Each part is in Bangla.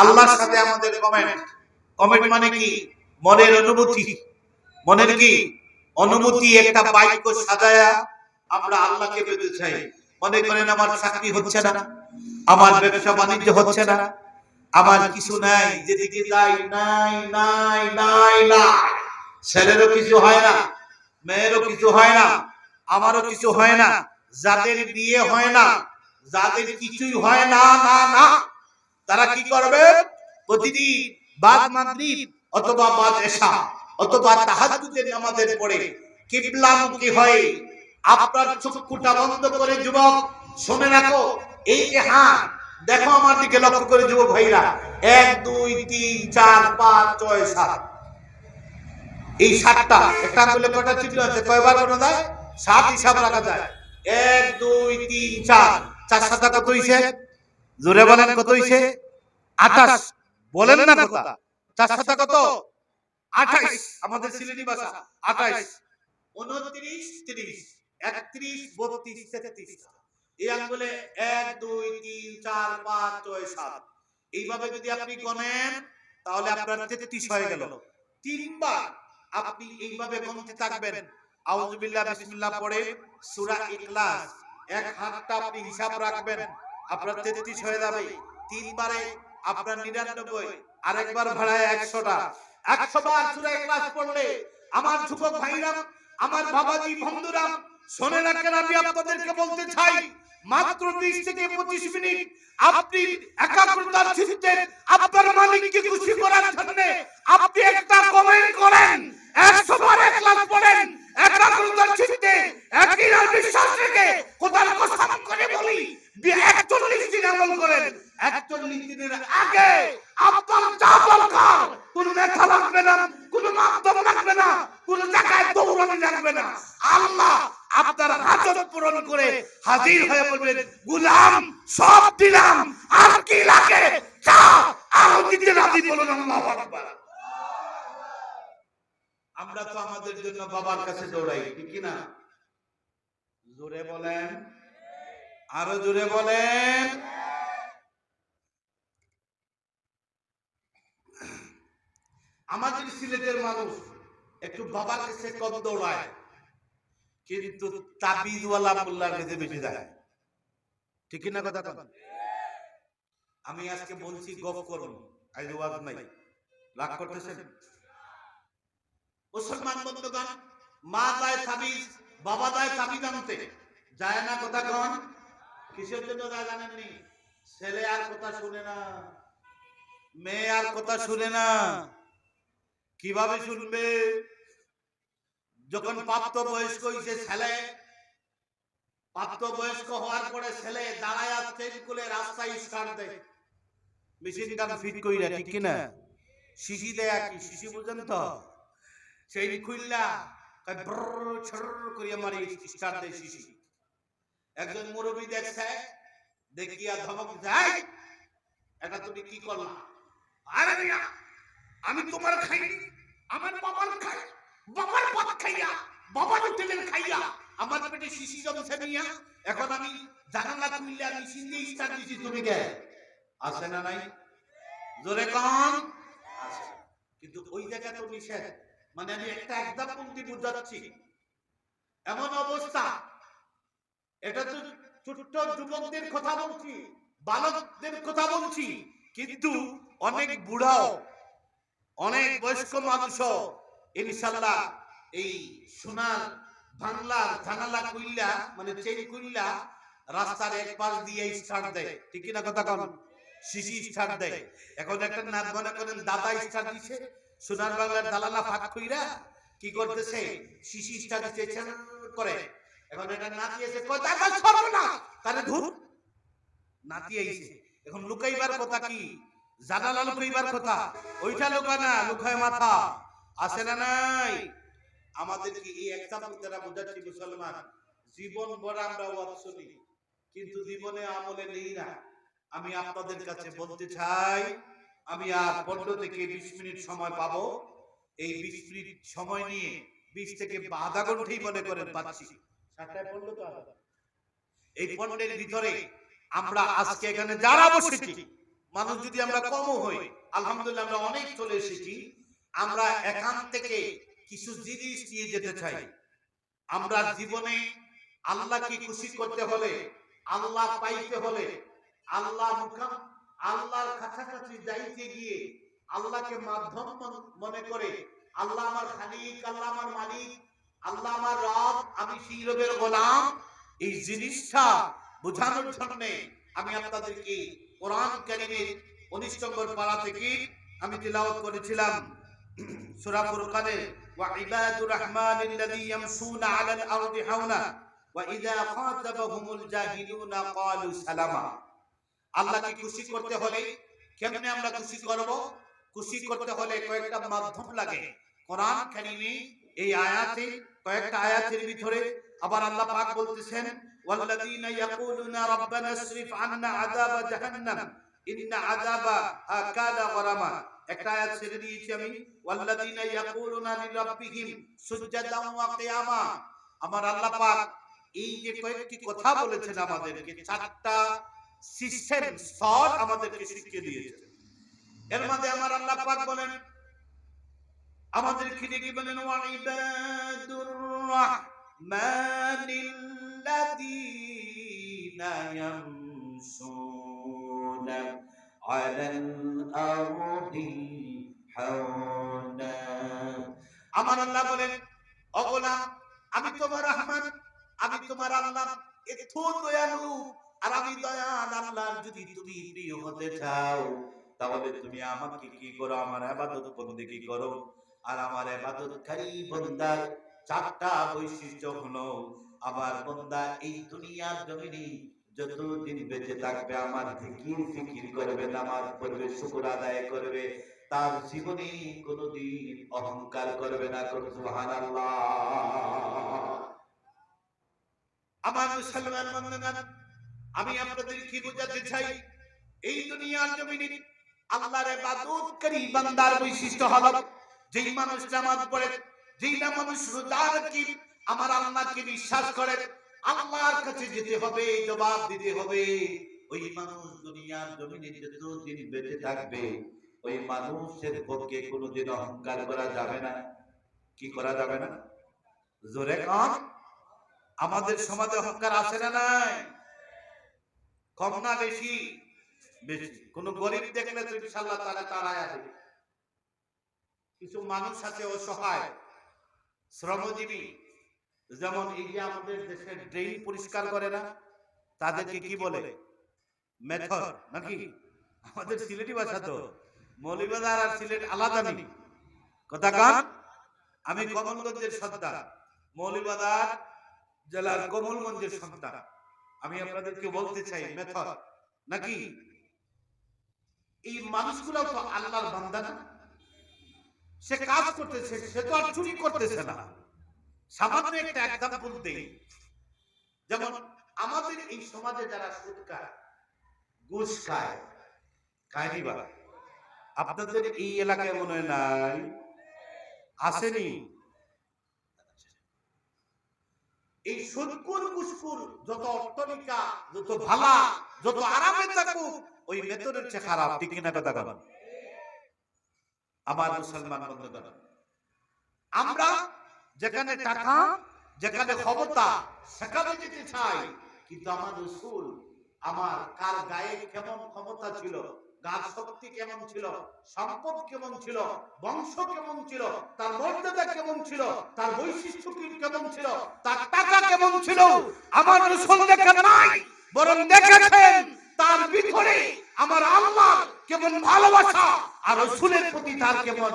আল্লাহর সাথে আমাদের কমেন্ট। কমেন্ট মানে কি? মনের অনুভূতি। মনের কি অনুভূতি একটা বাক্য সাজায়া আমরা আল্লাহকে পেতে চাই। মনে করেন আমার চাকরি হচ্ছে না, আমার ব্যবসা বাণিজ্য হচ্ছে না, আমার কিছু নাই, যেদিকে যাই নাই নাই নাই না, ছেলেরও কিছু হয় না, মেয়েরও কিছু হয় না, আমারও কিছু হয় না, যাদের বিয়ে হয় না, যাদের কিছুই হয় না না না, তারা কি করবে? প্রতিদিন বাদ মাগরিব অথবা বাদ এশা অথবা তাহাজ্জুদের নামাজের পরে কিবলামুখী হয়ে আপনার চক্ষুটা বন্ধ করে যুবক শুনে রাখো, এই যে হাত দেখো আমার দিকে লক্ষ্য করে যুবক ভাইরা, 1 2 3 4 5 6 7, এই 7টা একটা আঙ্গুলে কয়টা চিহ্ন আছে? কয়বার গোনা যায়? 7 হিসাব রাখা যায়। 1 2 3 4, 4 7 কত হইছে? জোরে বলেন কত হইছে? 28। বলেন না কথা। 4 7 কত? 28। আমাদের সিলেটি ভাষা 28 29 30 31 32 33। এই আঙ্গুলে 1 2 3 4 5 6 7, এইভাবে যদি আপনি গণেন তাহলে আপনার 33 হয়ে গেল। তিনবার আপনি এইভাবে গুনতে থাকবেন। আউযু বিল্লাহ বিসমিল্লাহ পড়ে সূরা ইখলাস এক হাতটা আপনি হিসাব রাখবেন, আপনার 33 হয়ে যাবে। তিনবারে আপনার 99, আরেকবার ভাড়ায় 100টা। 100 বার সূরা ইখলাস পড়লে আমার যুবক ভাইরা, আমার বাবাজি বন্ধুরা শুনে রাখেন, আমি আপনাদেরকে বলতে চাই, মাত্র 20 থেকে 25 মিনিট আপনি একাগ্রতার চিত্তে আপনার মালিককে খুশি করার জন্য আপনি একটা কমেন্ট করেন, 100 বার ইখলাস পড়েন, একাগ্রতার চিত্তে একই বিশ্বাস রেখে খোদার কসম করে বলি 41 দিন আমল করেন। 41 দিনের আগে আপনার যা দরকার, কোন নেতা লাগবে না, কোন মাধ্যম লাগবে না, কোন জায়গায় দৌড়ানো লাগবে না, আল্লাহ আপনার হাজত পূরণ করে হাজির হয়ে বলবেন, গোলাম সব দিলাম, আর কি লাগে যা আরো দিতে রাজি, বলুন আল্লাহু আকবার। আমরা তো আমাদের জন্য বাবার কাছে দৌড়াই, ঠিক কি না? জোরে বলেন, আরো জোরে বলেন। আমাদের সিলেটের মানুষ একটু বাবার কাছে কম দৌড়ায়, কিন্তু তাবিজওয়ালা মোল্লার কাছে বেশি যায়, ঠিক না কথা? আমি আজকে বলছি গপ করুন, আজ ওয়াজ নাই, রাগ করতেছেন? মুসলমান বন্ধুগণ, মা যায় তাবিজ, বাবা যায় তাবিজ আনতে, যায় না কথা কন? কিসের জন্য যায় জানেননি? ছেলে আর কথা শুনে না, মেয়ে আর কথা শুনে না। কিভাবে শুনবে? যখন প্রাপ্ত বয়স্ক হইছে ছেলে, প্রাপ্ত বয়স্ক হওয়ার পরে ছেলে দাঁড়ায় ট্রেন খুলে রাস্তায় স্টার্ট দেয়, মেশিন গান ফিট কইরা, ঠিক কি না? শিশি দেয়া, কি শিশি বুঝেন তো? সেই খুললা কয় ব্রর ছর করিয়া মারি স্টার্ট দেয় শিশি। একজন মুরব্বি দেখছে, দেখিয়া ধমক দেয়, এটা তুমি কি করলা? আরে মিয়া, আমি তোমার খাইনি, আমার বাবার খাই, বাবার ভাত খাইয়া, বাবার হোটেলের খাইয়া আমার পেটে শিশি জমছে মিয়া, এখন আমি জানালা খুললে মেশিন দিয়ে স্টার্ট দিছি, তুমি কে? আছে না নাই? জোরে কম আছে। কিন্তু ওই জায়গা তো নিষেধ, মানে আমি একটা একদম পন্থী বুঝাচ্ছি, এমন অবস্থা। এটা তো ছোট্ট যুবকদের কথা বলছি, বালকদের কথা বলছি, কিন্তু অনেক বুড়াও, অনেক বয়স্ক মানুষও ইনশাআল্লাহ এই সোনার বাংলার জানালা খুইল্লা, মানে চেইন খুইল্লা রাস্তার এক পাশ দিয়ে স্টার্ট দেয়, ঠিক না কথা কন? শিশি স্টার্ট দেয়। এখন একটা নাচ মনে করেন দাদা স্টার্ট দিছে, সোনার বাংলার দালালা ফাঁক খুইরা কি করতেছে, শিশি স্টার্ট দিচ্ছে করে। এখন এটা নাতি এসে কয় দাদা সরো না, তারে ধুর নাতি আইছে। এখন লুকাইবার কথা কি? জানালা লুকাইবার কথা, ওইটা লুকানা, লুকায় মাথা। আছে না নাই? আমাদের কি এই এক্সাম্পল দ্বারা বোঝাচ্ছি মুসলমান, জীবন ভর আমরা ওয়াজ শুনি, কিন্তু জীবনে আমলে নেই না। আমি আপনাদের কাছে বলতে চাই, আমি আর 15 থেকে 20 মিনিট সময় পাবো। এই 20 মিনিট সময় নিয়ে 20 থেকে আধা ঘন্টাই মনে করেন পাচ্ছি, 7টায় পড়লো তো আধা। এই 15 ভিতরে আমরা আজকে এখানে যারা বসেছি মানুষ যদি আমরা কমও হই, আলহামদুলিল্লাহ আমরা অনেক চলে এসেছি, আমরা এখান থেকে কিছু জিনিস নিয়ে যেতে চাই। আমরা জীবনে আল্লাহকে খুশি করতে হলে, আল্লাহ পাইতে হলে, আল্লাহর কাছাকাছি যাইতে গিয়ে আল্লাহকে মাধ্যম মনে করে, আল্লাহ আমার খালিক, আল্লাহ আমার মালিক, আল্লাহ আমার রব, আমি সেই রবের গোলাম, এই জিনিসটা বোঝানোর জন্য আমি আপনাদেরকে কোরআন কারীমের 19 নম্বর পারা থেকে আমি তিলাওয়াত করেছিলাম সূরা ফুরকানের ওয়া ইবাদুর রহমানিল্লাযী ইয়ামশুনা আলাল আরদি হাওনা ওয়া ইযা খাতাবাহুমুল জাহিলুনা ক্বালু সালামা। আল্লাহকে খুশি করতে হলে কেমনে আমরা খুশি করব? খুশি করতে হলে কয়েকটা মাধ্যম লাগে। কোরআন কারীমে এই আয়াতে, কয়েকটা আয়াতের ভিতরে আবার আল্লাহ পাক বলতেছেন ওয়াল্লাযীনা ইয়াকুলুনা রাব্বানা ইসরিফ আন্না আযাবা জাহান্নাম ইন্না আযাবাহা কানা গরামা। একটা আয়াত ছেড়ে দিয়েছি আমি, ওয়াল্লাযীনা ইয়াকুলুনা লিরাব্বিহিম সুজদান ওয়া কিয়ামা। আমার আল্লাহ পাক এই যে কয়েকটি কথা বলেছেন আমাদেরকে, চারটা সিস্টেম স্তর আমাদেরকে শিখিয়ে দিয়েছেন। এর মধ্যে আমার আল্লাহ পাক বলেন, আমাদেরকে ডেকে বলেন ওয়া ইবাদুর রহমানিল্লাযীনা ইয়ামশুনা আলাল আরদি হাওনা। আমার আল্লাহ বলেন, ও গোলাম, আমি তোমার রহমান, আমি তোমার আল্লাহ, এত দয়ালু, আর আমি দয়াল আল্লাহ। যদি তুমি প্রিয় হতে চাও তাহলে তুমি আমাকে কি করো? আমার ইবাদত বন্দেগী করো। আর আমার ইবাদতকারী বান্দার চারটা বৈশিষ্ট্য হলো, আমার বান্দা এই দুনিয়ার জমিনে যতদিন বেঁচে থাকবে আমার জিকির করবে, নামাজ পড়বে, শুকর আদায় করবে, তার জীবনে কোনোদিন অহংকার করবে না। সুবহানাল্লাহ। আমার মুসলমান বান্দাগণ, আমি আপনাদের কি বোঝাতে চাই, এই দুনিয়ার জমিনে আল্লাহর ইবাদতকারী বান্দার বৈশিষ্ট্য হলো, যেই মানুষ নামাজ পড়ে, যেই মানুষ রোজা রাখে, আমার আল্লাহকে বিশ্বাস করে, আল্লাহর কাছে যেতে হবে, জবাব দিতে হবে, ওই মানুষ দুনিয়ার জমিনে যতদিন বেঁচে থাকবে ওই মানুষের পক্ষে কোনোদিন অহংকার করা যাবে না। কি করা যাবে না? জোরে কম। আমাদের সমাজে অহংকার আছে না নাই? কম না বেশি? বেশি। কোন গরিব দেখলে তো ইনশাআল্লাহ তাআলা তাড়ায়া দেবে। কিছু মানুষ আছে অসহায়, শ্রমজীবী, যেমন এই যে আমাদের দেশের ড্রেন পরিষ্কার করে না, তাদেরকে কি বলে? মেথর নাকি? আমাদের সিলেটি ভাষা তো, মৌলভীবাজার আর সিলেট আলাদা নেই। কথা কান। আমি কমলগঞ্জের সন্তান, মৌলভীবাজার জেলার কমলগঞ্জের সন্তান। আমি আপনাদেরকে বলতে চাই, মেথর নাকি? এই মানুষগুলো তো আল্লাহর বান্দা না? সে কাজ করতেছে, সে তো আর চুরি করতেছে না। সামান্য একটা এক্সাম্পল দেই, যেমন আমাদের এই সমাজে যারা সুদ খায়, ঘুষ খায়, খায়নি বা? আপনাদের এই এলাকায় মনে হয় নাই? আসেনি? এই সুদকুর ঘুষকুর যত অর্থনিকা, যত ভালা, যত আরামে থাকুক, ওই বেতনের চেয়ে খারাপ। ঠিক কিনা কথা বলেন? আমার মুসলমান বন্ধুগণ, আমরা যেখানে টাকা, যেখানে ক্ষমতা, সেখানে যেতে চাই, কিন্তু আমার রাসূল আমার কার গায়ে কেমন ক্ষমতা ছিল, গার শক্তি কেমন ছিল, সম্পদ কেমন ছিল, বংশ কেমন ছিল, তার মর্যাদা কেমন ছিল, তার বৈশিষ্ট্য কেমন ছিল, তার টাকা কেমন ছিল, আমার রাসূল দেখেন নাই, বরং দেখেছেন তার ভিতরে আমার আল্লাহ কেমন ভালোবাসা আর রাসূলের প্রতি তার কেমন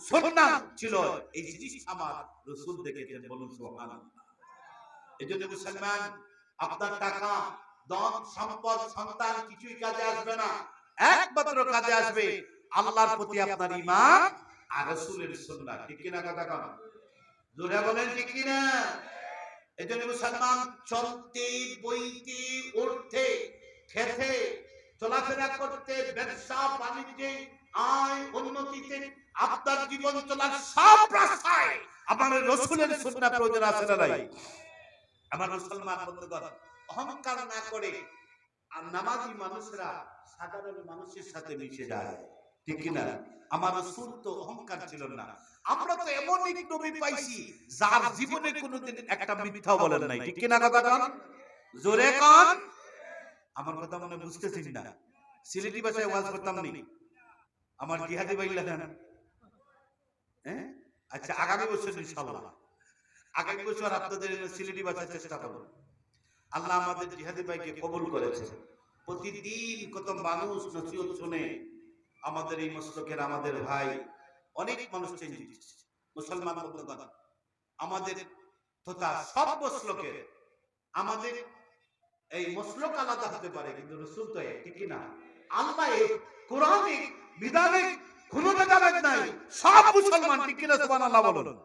সুন্নাত ছিল। এই জিনিস আমার রাসূল দেখেছেন। বলুন সুবহানাল্লাহ। এজন্য মুসলমান, আপনার টাকা, ধন, সম্পদ, সন্তান কিছুই কাজে আসবে না। একমাত্র কাজে আসবে আল্লাহর প্রতি আপনার ঈমান আর রাসূলের সুন্নাত। ঠিক কিনা কথা কন? জোরে বলেন ঠিক কিনা? এজন্য মুসলমান চলতে, বইতে, উঠতে, খেতে, চলাফেরা করতে, ব্যবসা বাণিজ্যে, আয় উন্নতিতে, আপনার জীবন চলার সব রাস্তায় আমার রাসূলের সুন্নাত প্রয়োজন আছে না নাই? আমার মুসলমান বন্ধুগণ, অহংকার না করে নামাজি মানুষরা সাধারণ মানুষের সাথে মিশে যায়, ঠিক কিনা? আমার রাসূল তো অহংকার ছিল না। আমরা তো এমন এক নবী পাইছি যার জীবনে কোনোদিন একটা মিথ্যা বলেন নাই, ঠিক কিনা? কথা কোন, জোরে কোন। আমার কথা মনে বুঝতেছেন না? সিলেটি ভাষায় ওয়াজ করতাম নি, আমার জিহাদি ভাই লাগেন। হ্যাঁ, আচ্ছা, আগামী বছর ইনশাআল্লাহ, আগামী বছর আপনাদের সিলেটি ভাষায় চেষ্টা করব। আল্লাহ আমাদের জিহাদি ভাইকে কবুল করেছে। প্রতিদিন কত মানুষ নসিহত শুনে আমাদের এই মসলকের, আমাদের ভাই, অনেক মানুষ চেঞ্জ হচ্ছে। মুসলমান বন্ধুগণ, আমাদের তথা সব মসলকের, আমাদের এই মসলক আলাদা হতে পারে, কিন্তু রাসূল তো এক, ঠিক না? আল্লাহ এক, কোরআনে বিধানে কোনো ভেদাভেদ নাই, সব মুসলমান, ঠিক কিনা? সুবহানাল্লাহ বলুন।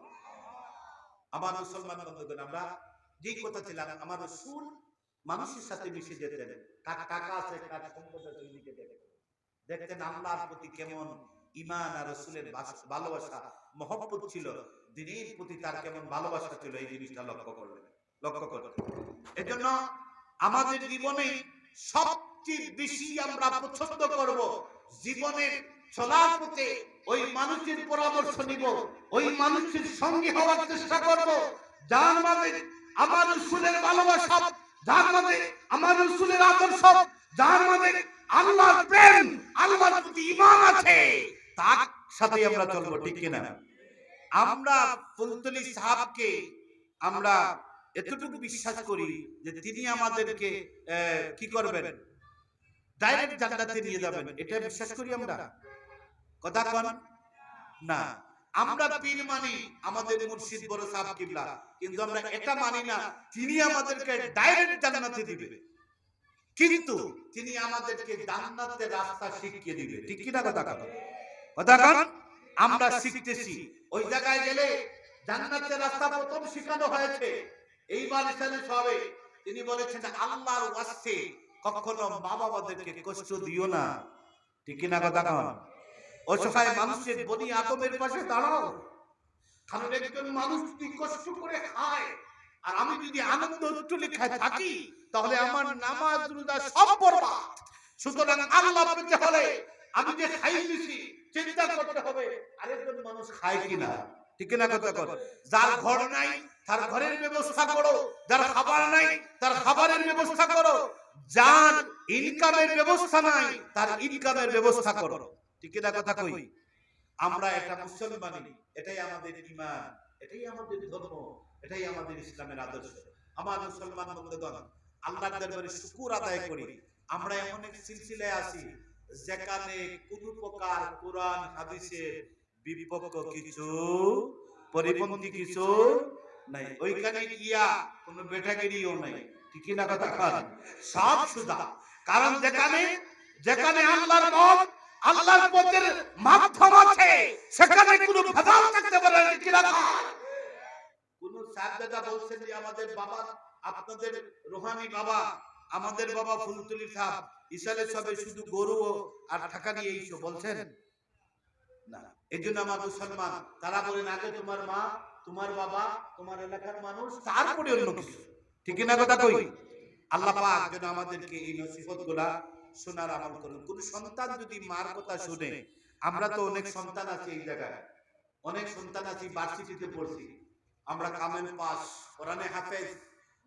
আমার মুসলমান বন্ধুগণ, আমরা যেই কথা ছিলাম, আমার রাসূল মানুষের সাথে মিশে যেতেন। টাকা আছে, কার সম্পদ আছে, ওইদিকে দেখতেন আল্লাহর প্রতি কেমন ঈমান আর রাসূলের ভালোবাসা, মহব্বত ছিল, দ্বীনের প্রতি তার কেমন ভালোবাসা ছিল, এই জিনিসটা লক্ষ্য করলেন, লক্ষ্য করলেন। এজন্য আমাদের জীবনে সবচেয়ে বেশি আমরা পছন্দ করব জীবনের চলার পথে ওই মানুষের পরামর্শ নিব, ওই মানুষের সঙ্গে হওয়ার চেষ্টা করব যার মাঝে আমার রাসূলের ভালোবাসা, যার মাঝে আমার রাসূলের আদর্শ, যার মাঝে আল্লাহর প্রেম, আল্লাহর প্রতি ঈমান আছে, তার সাথে আমরা চলবো, ঠিক কিনা? আমরা ফুলতলি সাহেবকে আমরা এতটুকু বিশ্বাস করি যে তিনি আমাদেরকে কি করবেন, ডাইরেক্ট জান্নাতে নিয়ে যাবেন, এটা বিশ্বাস করি আমরা। কথা কোন না? আমরা পীর মানি আমাদের মুর্শিদ বড় সাহেব কিবলা, কিন্তু আমরা এটা মানি না তিনি আমাদেরকে ডাইরেক্ট জান্নাতে দিবে, কিন্তু তিনি আমাদেরকে জান্নাতের রাস্তা শিখিয়ে দিবে, ঠিক কি না? কথা কোন, কথা কোন। আমরা শিখতেছি, ওই জায়গায় গেলে জান্নাতের রাস্তা প্রথম শেখানো হয়েছে এইবার ইসলামে সবে। তিনি বলেছেন আল্লাহর ওয়াস্তে কখনো মা বাবাদেরকে কষ্ট দিও না, ঠিক কি না? কথা কোন। অসহায় মানুষের বনি আদমের পাশে দাঁড়াও, কারণ একজন মানুষ যদি কষ্ট করে খায় আর আমি যদি আনন্দ উচ্ছলে খাই থাকি, তাহলে আমার নামাজ রোজা সব বরবাদ। সুতরাং আল্লাহ পেতে হলে আমি যে খাই দিছি চিন্তা করতে হবে আরেকজন মানুষ খায় কিনা, ঠিক না? কথা কর। যার ঘর নাই তার ঘরের ব্যবস্থা করো, যার খাবার নাই তার খাবারের ব্যবস্থা করো, যার ইনকামের ব্যবস্থা নাই তার ইনকামের ব্যবস্থা করো, ঠিক না? কথা কই। আমরা একটা মুসলমান, এটাই আমাদের ঈমান, এটাই আমাদের ধর্ম, এটাই আমাদের ইসলামের আদর্শ। আমার মুসলমান বন্ধুগণ, আল্লাহর দরবারে শুকর আদায় করি, আমরা এমন এক সিলসিলায় আছি যেখানে কোন প্রকার কোরআন হাদিসের বিপক্ষ কিছু, পরিপন্থী কিছু নাই। ওইখানে গিয়া কোনো বেটাগিরিও নাই, ঠিক না? কথা কন, সব সুদা। কারণ যেখানে যেখানে আল্লাহর মত, আল্লাহর পথের মাধ্যম আছে, সেখানে কোনো ভেদাল থাকতে পারে না, ঠিক না? কোন সাহেবজাদা বলছেন যে আমাদের বাবা, আপনাদের রোহানি বাবা, আমাদের বাবা ফুলতলি সাহেব ইসালে সবে শুধু গরু আর টাকা নিয়ে এইসব বলছেন না। এই জন্য আমার মুসলমান তারা বলেন আগে তোমার মা, তোমার বাবা, তোমার এলাকার মানুষ, তারপরে অন্য কিছু, ঠিক না? কথা কই। আল্লাহ পাক যেন আমাদেরকে এই নসিহতগুলা শোনার আমল করুন। কোন সন্তান যদি মার কথা শুনে, আমরা তো অনেক সন্তান আছি এই জায়গায়, অনেক সন্তান আছি ভার্সিটিতে পড়ছি, আমরা কামেল পাস, কোরআনে হাফেজ,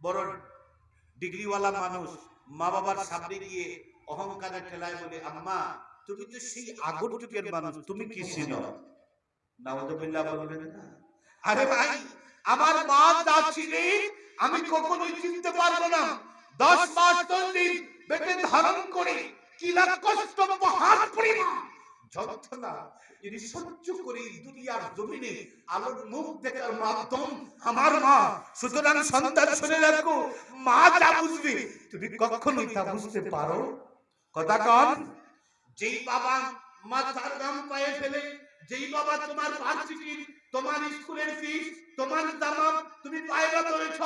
বড় ডিগ্রিওয়ালা মানুষ, মা বাবার সামনে গিয়ে অহংকারের ঠেলায় বলে আম্মা তুমি তো সেই আগর যুগের মানুষ, তুমি কি চিনো? নাউযুবিল্লাহ বলবেন না? আরে ভাই, আমার মা যা ছিলেন আমি কখনোই চিনতে পারবো না। 10 মাস 10 দিন পেটে ধারণ করে কি লাখ কষ্ট পাহাড় পরিমাণ যন্ত্রণা যিনি সহ্য করে দুনিয়ার জমিনে আলোর মুখ দেখার মাধ্যম আমার মা। সুতরাং সন্তান শুনে রাখো, মা যা বুঝবে তুমি কখনোই তা বুঝতে পারো। কথা কন। যেই বাবা মাথার গাম পায়ে ফেলে, যেই বাবা তোমার ভার্সিটির, তোমার স্কুলের ফিস, তোমার দামাম তুমি পায়রা ধরেছ,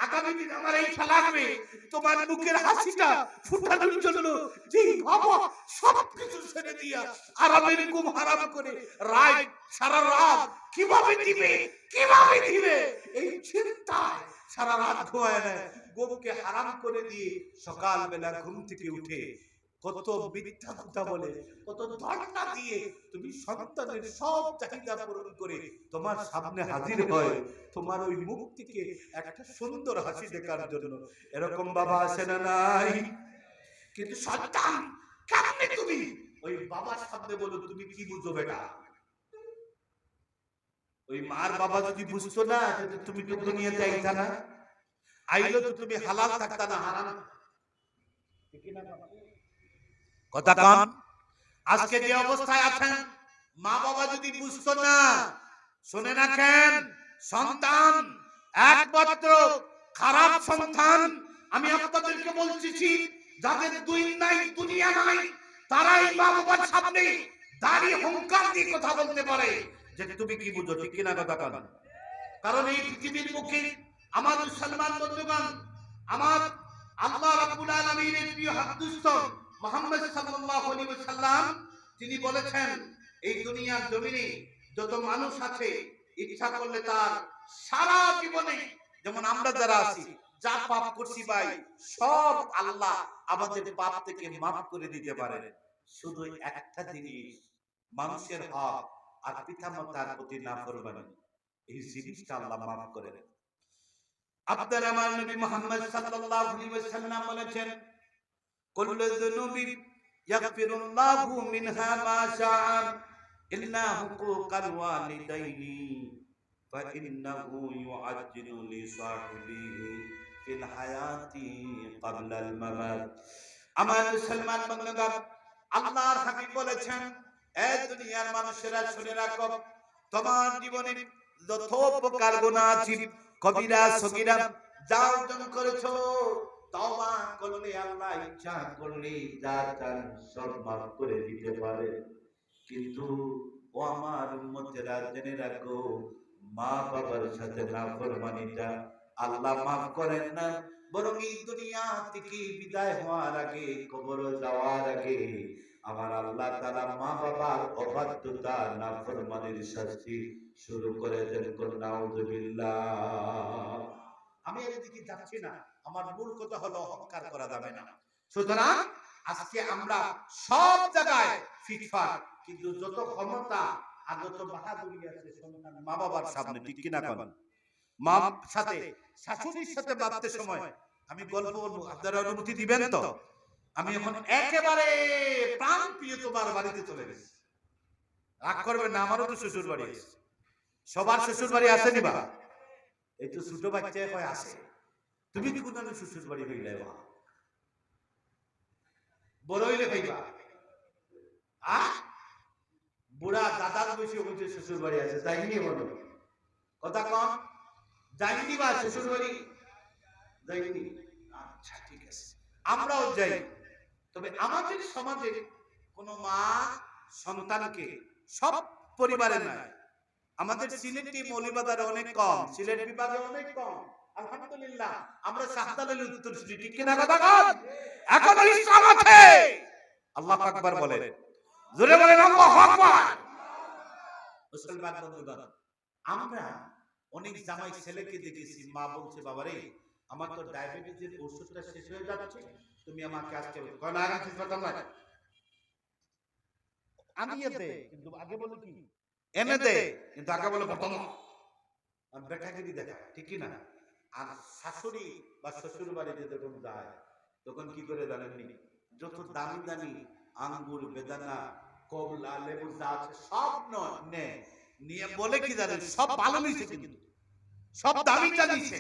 আগামী দিন আমার এই লাগবে, তোমার মুখের হাসিটা ফুটানোর জন্য যেই বাবা সবকিছু ছেড়ে দিয়া আরামের ঘুম হারাম করে রাত সারা রাত কিভাবে দিবে, কিভাবে দিবে এই চিন্তায় সারা রাত ঘুমায় না, ঘুমকে হারাম করে দিয়ে সকালবেলা ঘুম থেকে উঠে কত মিথ্যা কথা বলে, কত ধর্ণা দিয়ে তুমি সন্তানের সব চাহিদা পূরণ করে তোমার সামনে হাজির হয় তোমার ওই মুখ থেকে একটা সুন্দর হাসি দেখার জন্য। এরকম বাবা আছে না নাই? কিন্তু সন্তান কেমনে তুমি ওই বাবার সামনে বলো, তুমি কি বুঝো বেটা? ওই মার বাবা যদি বুঝতো না, তুমি তো দুনিয়াতে আইতা না, আইলো তো তুমি হালাল থাকতা না, হারাম। কথা কন। আজকে যে অবস্থায় আছেন, মা বাবা যদি বুঝতো না, শুনে রাখেন, সন্তান একমাত্র খারাপ সন্তান। আমি আপনাদেরকে বলতেছি, যাদের দুই নাই দুনিয়া নাই, তারাই মা বাবার সামনে দাঁড়িয়ে হুঙ্কার দিয়ে কথা বলতে পারে যে তুমি কি বুঝো, ঠিক কিনা কথা কন। কারণ এই পৃথিবীর মুখে আমার মুসলমান বন্ধুগণ, আমার আল্লাহ রাব্বুল আলামিনের প্রিয় হাবিব মুহাম্মদ সাল্লাল্লাহু আলাইহি ওয়াসাল্লাম তিনি বলেছেন, এই দুনিয়ার জমিনে যত মানুষ আছে, ইচ্ছা করলে তার সারা জীবনে, যেমন আমরা যারা আছি, যা পাপ করছি ভাই, সব আল্লাহ আমাদের পাপ থেকে মাফ করে দিতে পারেন। শুধু একটা জিনিস, মানুষের হক আর পিতামাতার প্রতি নাফরমানি, এই জিনিসটা আল্লাহ মাফ করে দেন। আপনার আমার নবী মুহাম্মদ সাল্লাল্লাহু আলাইহি ওয়াসাল্লাম বলেছেন, কুল্লু যুনুবি ইয়াগফিরুল্লাহু মিনহা মা শাআ ইল্লা হুকুকাল ওয়ালিদাইনি ফাইন্নাহু ইউআজ্জিলু লিসাহিবিহি ফিল হায়াতি ক্বাবলাল মামাত। আমার মুসলমান বন্ধুগণ, আল্লাহর হাবিব বলেছেন, এই দুনিয়ার মানুষেরা শুনে রাখো, তোমার জীবনে যত প্রকার গুনাহ আছে, কবিরা সগীরা যা অর্জন করেছো, তওবা করলে আল্লাহ ইচ্ছা করলে যা চান সব মাফ করে দিতে পারে। কিন্তু ও আমার উম্মতেরা, জেনে রাখো, মা বাবার সাথে নাফরমানিটা আল্লাহ মাফ করেন না, বরং এই দুনিয়া থেকে বিদায় হওয়ার আগে, কবরে যাওয়ার আগে আমার আল্লাহ তাআলা মা বাবার অবাধ্যতা, নাফরমানির শাস্তি শুরু করে দেন। নাউযুবিল্লাহ। আমি এদিকে যাচ্ছি না, আমার মূল কথা হলো অহংকার করা যাবে না। সুতরাং আজকে আমরা সব জায়গায় ফিটফাট, কিন্তু যত ক্ষমতা আর যত বাহাদুরি আছে সন্তান মা বাবার সামনে, ঠিক কিনা কোন? মা সাথে শাশুড়ির সাথে বাঁধতে সময় আমি গল্প বলবো, আপনারা অনুমতি দিবেন তো? আমি এখন একেবারে প্রাণ প্রিয় তোমার বাড়িতে চলে গেছি, রাগ করবেন না, আমারও তো শ্বশুর বাড়ি আছে। সবার শ্বশুর বাড়ি আসেনি বা? এই তো ছোট বাচ্চা কয় আসে। তুমি কি কোন শ্বশুর বাড়ি হইলে বা? বড় হইলে হইবা বুড়া দাদার বসে বলছে শ্বশুর বাড়ি আছে, তাই নিয়ে বলো কথা কম। যাইনি বা শ্বশুর বাড়ি? যাইনি। আচ্ছা ঠিক আছে, আমরাও যাই। তবে আমাদের সমাজে কোন মা সন্তানকে, সব পরিবারে নয়, আমাদের সিলেটি মৌলভীবাজারে অনেক কম, সিলেট বিভাগে অনেক কম। আলহামদুলিল্লাহ আমরা শাহজালালের উত্তরসূরি, ঠিক কিনা কথা কন? এখনো ইসলাম আছে। আল্লাহু আকবার বলেন, জোরে বলেন আল্লাহু আকবার। মুসলমান বন্ধুগণ, আমরা অনেক জামাই ছেলেকে দেখেছি, মা বলছে, বাবা রে, আমার তো ডায়াবেটিসের ওষুধটা শেষ হয়ে যাচ্ছে, তুমি আমাকে আজকে কোন আরাম শেষ করতে না, আমি এতে কিন্তু আগে বলে কি এনে দে, কিন্তু আগে বলে প্রথম আর বেটাগিরি দেখা, ঠিক কি না? আর শাশুড়ি বা শ্বশুর বাড়িতে যখন যায়, তখন কি করে জানেননি? যত দামি দামি আঙ্গুর, বেদানা, কমলা, লেবু যা আছে সব নিয়ে বলে কি জানেন, সব ভালো নিছে, কিন্তু সব দামি নিছে।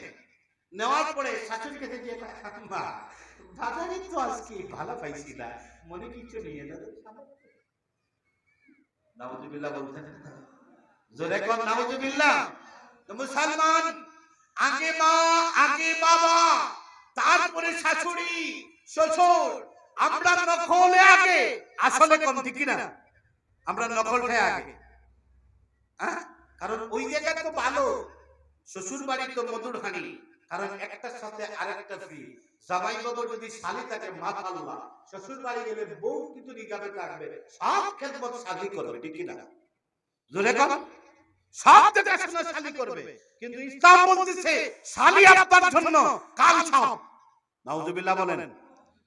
নেওয়ার পরে শাশুড়ির কাছে গিয়ে মা, দাদারই তো আজকে ভালো পাইছি না, মনে কিছু নিয়ে না। নাউযুবিল্লাহ বলতেন, জোরে কোন নাউযুবিল্লাহ। তো মুসলমান, আগে মা, আগে বাবা, তারপরে শাশুড়ি, শ্বশুর। আমরা নকলে আগে, আসলে কম, ঠিক কিনা? আমরা নকলটাই আগে, কারণ ওই জায়গা তো ভালো, শ্বশুর বাড়ি তো মধুর হানি, কারণ একটার সাথে আরেকটা ফ্রি। জামাই বাবু যদি শালি থাকে, মাশাআল্লাহ, শ্বশুর বাড়ি গেলে বউ কিন্তু নিগাবে থাকবে, সব খেদমত শালি করবে, ঠিক কিনা? জোরে কোন। সব দেখাশোনা শালি করবে, কিন্তু ইসলাম বলতেছে শালি আপনার জন্য কাল সাপ। নাউজুবিল্লাহ বলেন,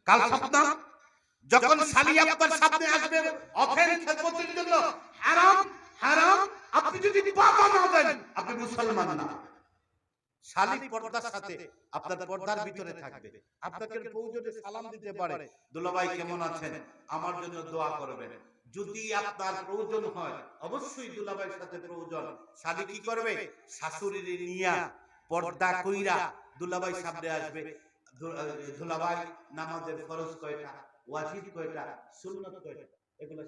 কাল সাপ না। যখন শালি আপনার সামনে আসবে অফেন খেদমতের জন্য, হারাম হারাম, আপনি যদি বাধা না দেন আপনি মুসলমান না। শালি পর্দার সাথে আপনার পর্দার ভিতরে থাকবে, আপনাকে প্রয়োজনে সালাম দিতে পারে, দুলাভাই কেমন আছেন, আমার জন্য দোয়া করবেন। যদি আপনার প্রয়োজন হয় অবশ্যই দুলাভাইয়ের সাথে প্রয়োজন। শালি কি করবে, শাশুড়ির নিয়া পর্দা কইরা দুলাভাই সামনে আসবে, দুলাভাই নামাজের ফরজ কয়টা, ওয়াজিব কয়টা, সুন্নাত কয়টা, এগুলো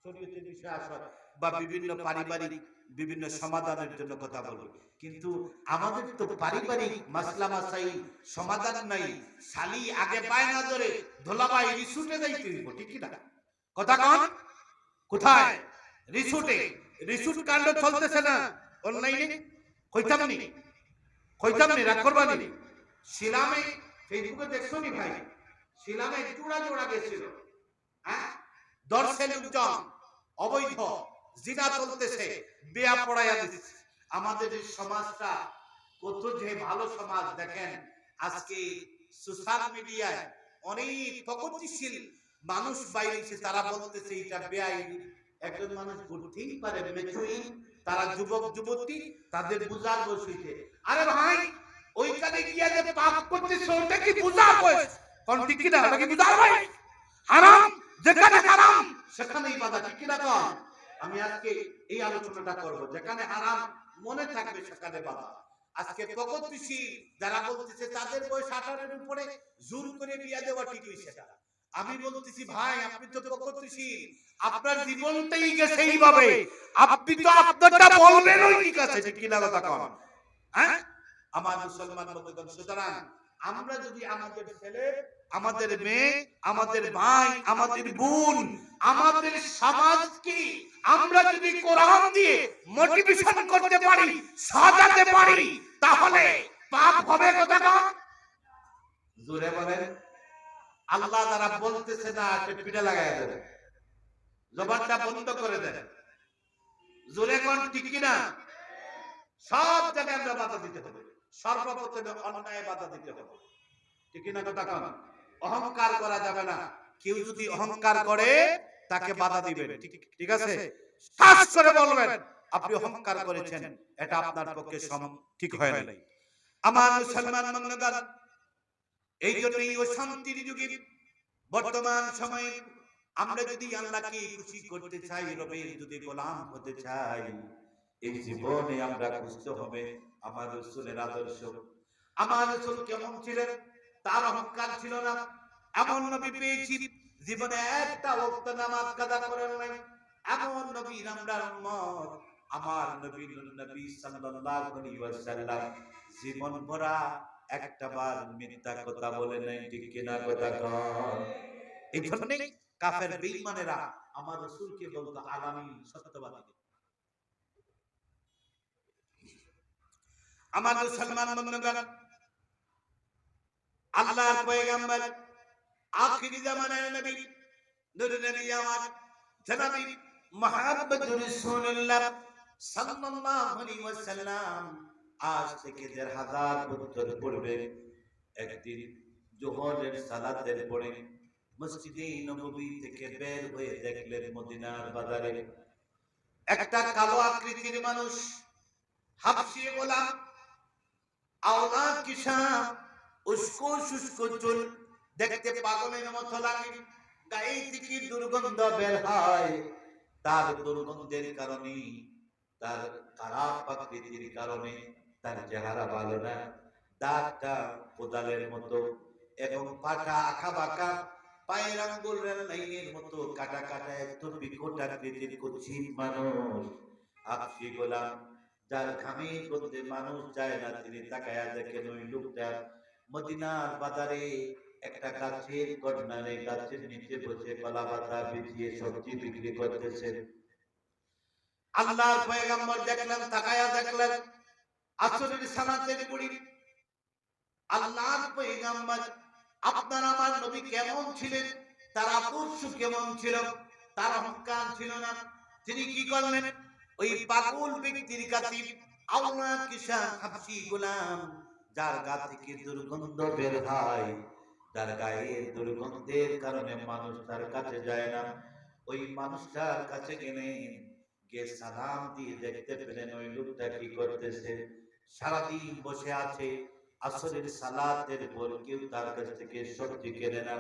শরীয়তের বিষয় আসর বা বিভিন্ন পারিবারিক বিভিন্ন সমাধানের জন্য কথা বলবো। কিন্তু আমাদের তো পারিবারিক মাসলা মাসাইল সমাধান নাই। শালি আগে পায় না ধরে ধোলাভাই রিসুটে যাইতে হইব, ঠিক কি না? কথা কন, কোথায় রিসুটে? রিসুট কাণ্ড চলতেছে না অনলাইনে, কইতাম নি রাগ করবানি। শিলামে ফেসবুকে দেখছো নি ভাই, শিলামে জোড়া জোড়া গেছিল, হ্যাঁ, দর্শে লোকজন অবৈধ জিনা চলতেছে, বিয়া পড়াইয়া দিচ্ছে। আমাদের এই সমাজটা কত যে ভালো সমাজ দেখেন, আজকে সোশ্যাল মিডিয়ায় অনেক প্রগতিশীল মানুষ বাইরেছে, তারা বলতেছে এটা বেআইন। একজন মানুষ বুঝতেই পারে মেচুইন, তারা যুবক যুবতী, তাদের বুঝার বয়স হইছে। আরে ভাই, ওইখানে গিয়ে যে পাপ করতেছে ওটা কি বুঝার বয়স? কোন ঠিক কি না, ওটা কি বুঝার বয়স? হারাম যেখানে হারাম সেখানেই বাধা, ঠিক কি না? কোন আমি আজকে এই আলোচনাটা করব, যেখানে হারাম মনে থাকবে সেখানে বাধা। আজকে প্রগতিশীল যারা বলতেছে তাদের বয়স 18 এর উপরে জোর করে বিয়া দেওয়া ঠিক হইছে না। আমি বলতেছি ভাই, আপনি তো প্রগতিশীল, আপনার জীবনটাই গেছে এইভাবে, আপনি তো আপনারটা বলবেন ওই ঠিক আছে, ঠিক কি না কথা কন? হ্যাঁ, আমার মুসলমান বন্ধুগণ, সুতরাং আমরা যদি আমাদের ছেলে, আমাদের মেয়ে, আমাদের ভাই, আমাদের বোন, আমাদের সমাজকে আমরা যদি কোরআন দিয়ে মোটিভেশন করতে পারি, সাজাতে পারি, তাহলে পাপ হবে কথা না? জোরে বলেন। আল্লাহ যারা বলতেছে না সে পিঠে লাগায় দেবে, জবানটা বন্ধ করে দেন। জোরে কোন ঠিক কি না? সব জায়গায় আমরা বাধা দিতে হবে, সর্বপ্রথমে অন্যায় বাধা দিতে হবে, ঠিক কি না কথা কন? অহংকার করা যাবে না। কেউ যদি অহংকার করে তাকে বাধা দিবেন, ঠিক আছে? শ্বাস করে বলবেন আপনি অহংকার করেছেন, এটা আপনার পক্ষে ঠিক হয় নাই। আমার মুসলমান বন্ধুগণ, এই জন্যই ও শান্তির যুগে বর্তমান সময়ে আমরা যদি আল্লাহকে খুশি করতে চাই, রবের যদি গোলাম হতে চাই, এই জীবনে আমরা খুশি হবে আমার রাসূলের আদর্শ। আমার রাসূল কেমন ছিলেন? তার অহংকার ছিল না। এমন নবী পেয়েছি জীবনে একটা ওয়াক্ত নামাজ কাজা করেন নাই, এমন নবীর আমরা উম্মত। আমার নবী নবী সাল্লাল্লাহু আলাইহি ওয়াসাল্লাম জীবন ভরা একটা বার মিথ্যা কথা বলে নাই, ঠিক কিনা কথা কন? এই জন্যই কাফের বেঈমানেরা আমার রাসূলকে বলতো আলামিন, সত্যবাদী। আমার মুসলমান বন্ধুগণ, আল্লাহর পয়গম্বর আখিরি জামানার নবী, নূরের নবী আমার জনাবি মুহাম্মদুর রাসূলুল্লাহ সাল্লাল্লাহু আলাইহি ওয়াসাল্লাম আজ থেকে ১৫০০ বছর পূর্বে একদিন জোহরের সালাতের পরে মসজিদে নববী থেকে বের হয়ে দেখলেন মদিনার বাজারে একটা কালো আকৃতির মানুষ, হাবশী গোলাম, আওলা কিসা, উস্কো শুষ্ক চুল, দেখতে পাগলের মতো লাগে, গায়ে থেকে দুর্গন্ধ বের হয়। তার দুর্গন্ধের কারণে, তার খারাপ আকৃতির কারণে তার চেহারা ভালো না, দাঁতটা কোদালের মতো এবং পাটা আঁকা বাঁকা, পায়ের আঙ্গুলের লাইনের মতো কাটা কাটা, একদম বিকট আকৃতির কুৎসিত মানুষ। হাবশী গোলাম, যার ঘামের গন্ধে মানুষ যায় না, তিনি তাকায়া দেখেন ওই লোকটা মদিনার বাজারে একটা গাছের কর্নারে, গাছের নিচে বসে কলা পাতা বিছিয়ে সবজি বিক্রি করতেছে। আল্লাহর পয়গম্বর দেখলেন, তাকায়া দেখলেন আসরের সালাতের পরে আল্লাহর পয়গম্বর, আপনার আমার নবী কেমন ছিলেন, তার আদর্শ কেমন ছিল, তার অহংকার ছিল না। তিনি কি করলেন? ওই পাগল ব্যক্তির কাছে আওলা কিসা হাবশি গোলাম, যার গা থেকে দুর্গন্ধ বের হয়, যার গায়ে দুর্গন্ধের কারণে মানুষ তার কাছে যায় না, ওই মানুষটার কাছে গিয়ে সালাম দিয়ে দেখতে পেলেন ওই লোকটা কি করতেছে। সারাদিন বসে আছে, আসরের সালাতের পর কেউ তার কাছ থেকে সবজি কেনে না,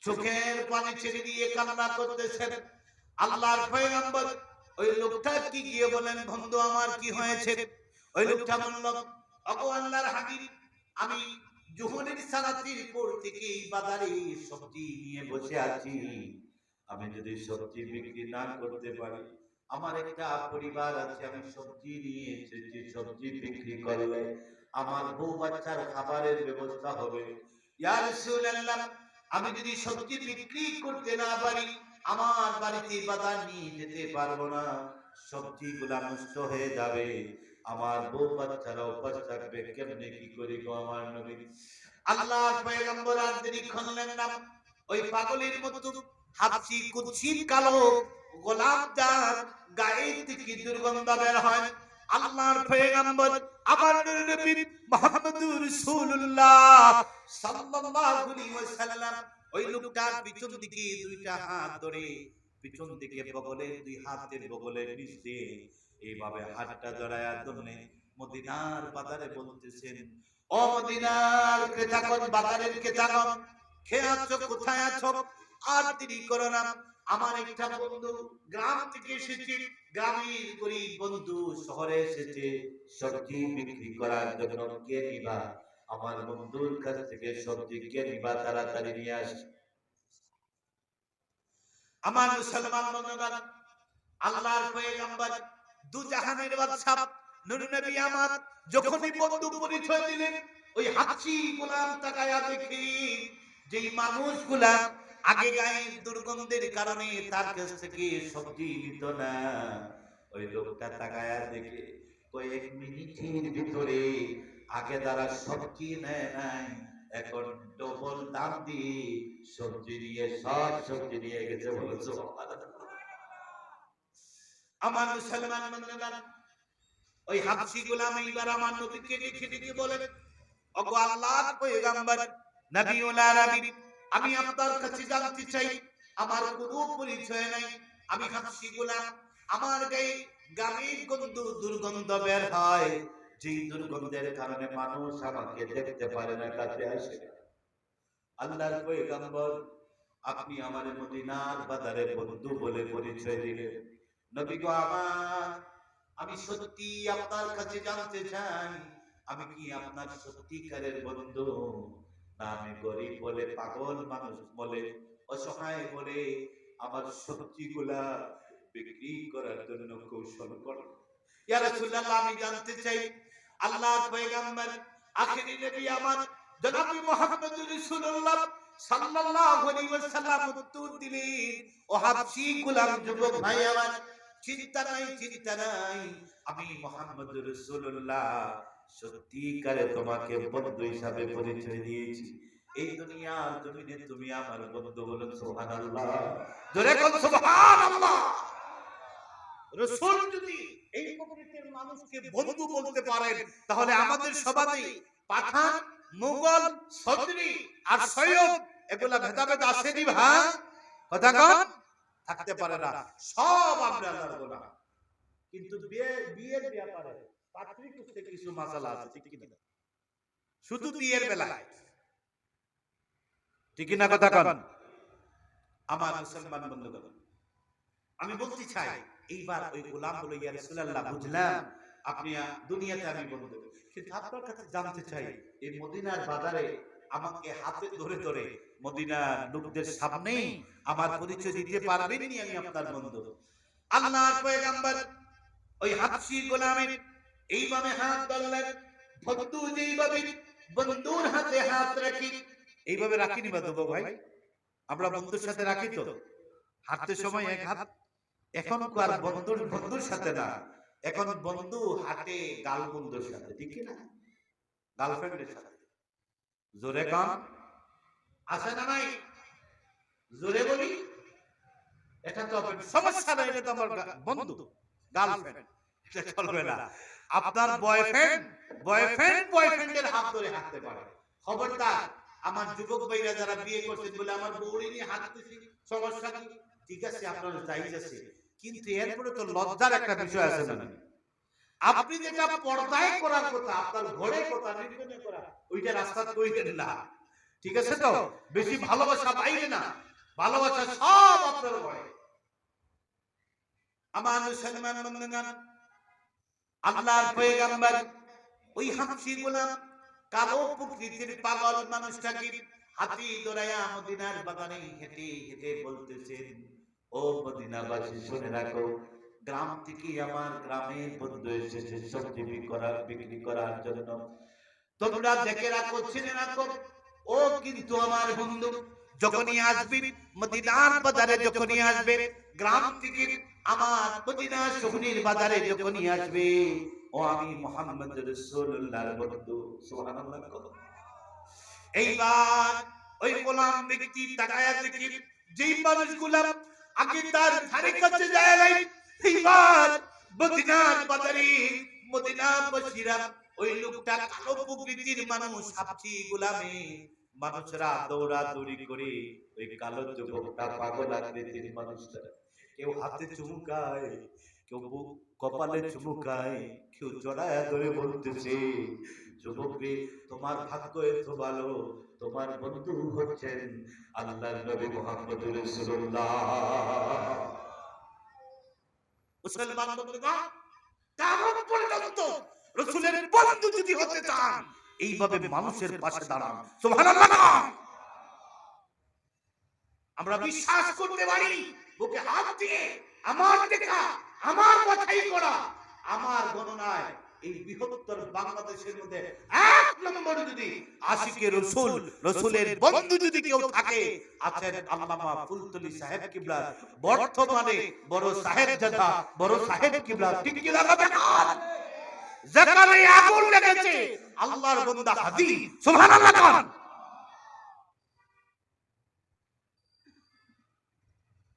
চোখের পানি ছেড়ে দিয়ে কান্না করতেছেন। আল্লাহর পয়গম্বর ওই লোকটা কি গিয়ে বলেন, বন্ধু আমার কি হয়েছে? ওই লোকটা বলল, ওগো আল্লাহর হাবিব, আমি জোহরের সালাতের পর থেকে বাজারে সবজি নিয়ে বসে আছি, আমি যদি সবজি বিক্রি না করতে পারি, আমার একটা পরিবার আছে, আমি সবজি নিয়ে এসেছি, সবজি বিক্রি করলে আমার বউ বাচ্চার খাবারের ব্যবস্থা হবে। ইয়া রাসূলুল্লাহ, আমি যদি সবজি বিক্রি করতে না পারি, আমার বাড়িতে বাজার নিয়ে যেতে পারবো না, সবজিগুলা নষ্ট হয়ে যাবে, আমার বউ বাচ্চারা উপাস থাকবে, কেমনে কি করি গো আমার নবী? আল্লাহর পয়গম্বর আর দেরি করলেন না, ওই পাগলের মতো হাবশি কুৎসিত কালো গোলাপ যার গায়ে থেকে দুর্গন্ধ বের হয়, আল্লাহর পয়গম্বর আমার নবী মুহাম্মদুর রাসূলুল্লাহ সাল্লাল্লাহু আলাইহি ওয়াসাল্লাম ওই লোকটার পিছন দিকে দুইটা হাত ধরে, পিছন দিকে বগলের দুই হাতের বগলের নিচ দিয়ে এইভাবে হাতটা জড়ায়া ধরে মদিনার বাজারে বলতেছেন, ও মদিনার ক্রেতাগণ, বাজারের ক্রেতাগণ, খেয়ে আছো, কোথায় আছো? আর দেরি করো না, আমার একটা বন্ধু গ্রাম থেকে এসেছে, গ্রামের গরিব বন্ধু শহরে এসেছে সবজি বিক্রি করার জন্য, কে নিবা? আমার বন্ধুর কাছ থেকে সবজি কে নিবা? তাড়াতাড়ি নিয়ে আস। আমার মুসলমান বন্ধুগণ, আল্লাহর পয়গম্বর দু জাহানের বাদশা নূর নবী আমার যখনই বন্ধু পরিচয় দিলেন, ওই হাবশি গোলাম তাকায়া দেখি যেই মানুষগুলা আগে গায়ের দুর্গন্ধের কারণে তার কাছ থেকে সবজি নিত না, ওই লোকটা তাকায়া দেখে কয়েক মিনিটের ভিতরে আগে যারা সবজি নেয় নাই, এখন ডবল দাম দিয়ে সবজি নিয়ে সব সবজি নিয়ে গেছে। বলো সুবহানাল্লাহ। আমার মুসলমান বন্ধুগণ, ওই হাবশি গোলাম এইবার আমার নবীকে দেখে দেখে বলেন, ওগো আল্লাহর পয়গম্বর নবিউল্লাহ নবী, আমি আপনার কাছে জানতে চাই, আমার কোনো পরিচয় নাই, আমি হাবশি গোলাম, আমার গায়ে গামের গন্ধ দুর্গন্ধ বের হয়, যেই দুর্গন্ধের কারণে মানুষ আমাকে দেখতে পারে না, কাছে আসে। আল্লাহর পয়গম্বর আপনি আমার মদিনার বাজারে বন্ধু বলে পরিচয় দিলেন, নবী গো আমার, আমি সত্যি আপনার কাছে জানতে চাই, আমি কি আপনার সত্যিকারের বন্ধু, না আমি গরিব বলে, পাগল মানুষ বলে, অসহায় বলে আমার সবজিগুলা বিক্রি করার জন্য কৌশল করেন? ইয়া রাসূলুল্লাহ, আমি জানতে চাই। আল্লাহর পয়গম্বর আখেরি নবী আমার জনাব মুহাম্মদুর রাসূলুল্লাহ সাল্লাল্লাহু আলাইহি ওয়াসাল্লাম উত্তর দিলেন, ও হাবশি গোলাম যুবক ভাই আমার, চিন্তা নাই, চিন্তা নাই, আমি মুহাম্মদুর রাসূলুল্লাহ সত্যিকারে তোমাকে বন্ধু হিসাবে পরিচয় দিয়েছি, এই দুনিয়ার জমিনে তুমি আমার বন্ধু। বলো সুবহানাল্লাহ, জোরে বল সুবহানাল্লাহ। রাসূল যদি এই প্রকৃতির মানুষকে বন্ধু বলতে পারেন, তাহলে আমাদের সবাই পাঠান, মুঘল, সদরি আর সৈয়দ এগুলা ভেদাভেদ আসেনি ভাই? কথা কন, থাকতে পারে না, সব আমরা আল্লাহর গোলাম। কিন্তু বিয়ের ব্যাপারে পাত্রী করতে কিছু মাসালা আছে, ঠিক কি না? শুধু বিয়ের বেলায়, ঠিক না? কথা কন আমার মুসলমান বন্ধুগণ, আমি বলতে চাই, এইবার ওই গোলাম বলে, ইয়া রাসূলুল্লাহ, বুঝলাম আপনি দুনিয়াতে আমি বন্ধু, কিন্তু আপনার কাছে জানতে চাই, এই মদিনার বাজারে আমাকে হাতে ধরে ধরে মদিনার লোকদের সামনে আমার পরিচয় দিতে পারবেন নি আমি আপনার বন্ধু? আল্লাহর পয়গম্বর ওই হাবশি গোলামের এইভাবে হাত ধরলেন, বন্ধু যেইভাবে বন্ধুর হাতে হাত রাখি, এইভাবে রাখিনি বাবা ভাই, আমরা বন্ধুর সাথে রাখি তো হাঁটতে সময় এক হাত, এখন আর বন্ধুর সাথে না, এখন বন্ধু হাঁটে গাল বন্ধুর সাথে, ঠিক না? গার্লফ্রেন্ডের সাথে। জোরে কান আছে না নাই? জোরে বলি, এটা তো সমস্যা নাই, এটা তো আমার বন্ধু। গার্লফ্রেন্ড, এটা চলবে না। আপনার বয়ফ্রেন্ডের হাত ধরে হাঁটতে পারে। খবরদার, আমার যুবক ভাইরা যারা বিয়ে করছেন বলে আমার বউরি নিয়ে হাঁটতেছি, সমস্যা কি? ঠিক আছে, আপনার জায়েজ আছে, কিন্তু এরপরে তো লজ্জার একটা বিষয় আছে না? আপনি যেটা পর্দায় করার কথা, আপনার ঘরে কথা নির্জনে করা, ওইটা রাস্তা কইতেন না। ঠিক আছে তো? বেশি ভালোবাসা বাইরে না, ভালোবাসা সব আপনার ঘরে। আমার মুসলমান বন্ধুগণ, আল্লাহর পয়গম্বর ওই হাবশী গোলাম কালো প্রকৃতির পাগল মানুষটাকে হাতি দৌড়ায়া মদিনার বাগানে হেঁটে হেঁটে বলতেছেন, ও মদিনাবাসী শুনে রাখো, গ্রাম থেকে আমার গ্রামের বন্ধু এসেছে সবজি বিক্রি করার জন্য। তোমরা দেখে রাখো, চিনে রাখো, ও কিন্তু আমার বন্ধু যখনই আসবে মদিনার বাজারে, যখনই আসবে গ্রাম থেকে আমার মদিনা শহরের বাজারে যখনই আসবে, ও আমি মুহাম্মদ রাসূলুল্লাহর বন্ধু। সুবহানাল্লাহ। এইবার ওই গোলাম ব্যক্তি তাকায়া দেখি যেই মানুষগুলা আগে তার ধারে কাছে যায় নাই, এইবার মদিনার বাজারে মদিনাবাসীরা ওই লোকটা কালো প্রকৃতির মানুষ হাবশী গোলামে মানুষরা দৌড়াদৌড়ি করে ওই কালো যুবকটা পাগল আকৃতির মানুষটা, কেউ হাতে চুমুকায়, কেউ কপালে চুমুকায়, কেউ জড়ায়া ধরে বলতেছে, যুবক রে, তোমার ভাগ্য এত ভালো, তোমার বন্ধু হচ্ছেন আল্লাহর নবী মুহাম্মদ রাসূলুল্লাহ। মুসলমান বন্ধুরা, কিয়ামত পর্যন্ত রাসূলের বন্ধু যদি হতে চান, এইভাবে মানুষের পাশে দাঁড়ান। সুবহানাল্লাহ। আমরা বিশ্বাস করতে পারি বুকে হাত দিয়ে, আমার দেখা, আমার কথাই করা, আমার গণনায় এই বৃহত্তর বাংলাদেশের মধ্যে এক নম্বর যদি আশিকে রাসূল, রাসূলের বন্ধু যদি কেউ থাকে, আছেন আল্লামা ফুলতলি সাহেব কিবলা, বর্তমানে বড় সাহেবজাদা, বড় সাহেব কিবলা। ঠিক কি লাগাবে না? যেখানে আগুন লেগেছে আল্লাহর বান্দা হাদি। সুবহানাল্লাহ।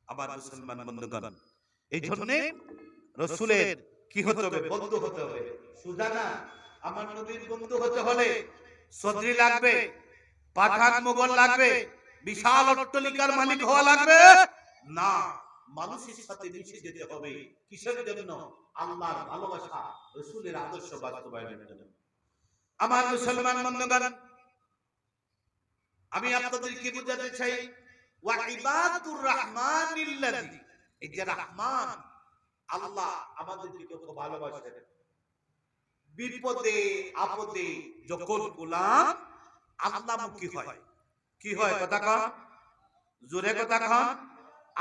আবার মুসলমান বন্ধুগণ, এই জন্য রাসূলের কি হতে হবে? বন্ধু হতে হবে। সুজানা, আমার নবীর বন্ধু হতে হলে সদরি লাগবে, পাঠান মুঘল লাগবে, বিশাল অট্টালিকার মালিক হওয়া লাগবে না। মানুষের সাথে মিশে যেতে হবে। কিসের জন্য? আল্লাহর ভালোবাসা, রাসূলের আদর্শ বাস্তবায়নের জন্য। আমার মুসলমান বন্ধুগণ, আমি আপনাদেরকে বোঝাতে চাই, ওয়া ইবাদুর রহমানিল্লাযী, এই যে রহমান আল্লাহ আমাদেরকে কত ভালোবাসেন। বিপদে আপদে যখন গোলাম আল্লাহমুখী হয়, কি হয়? কথা কন, জোরে কথা কন।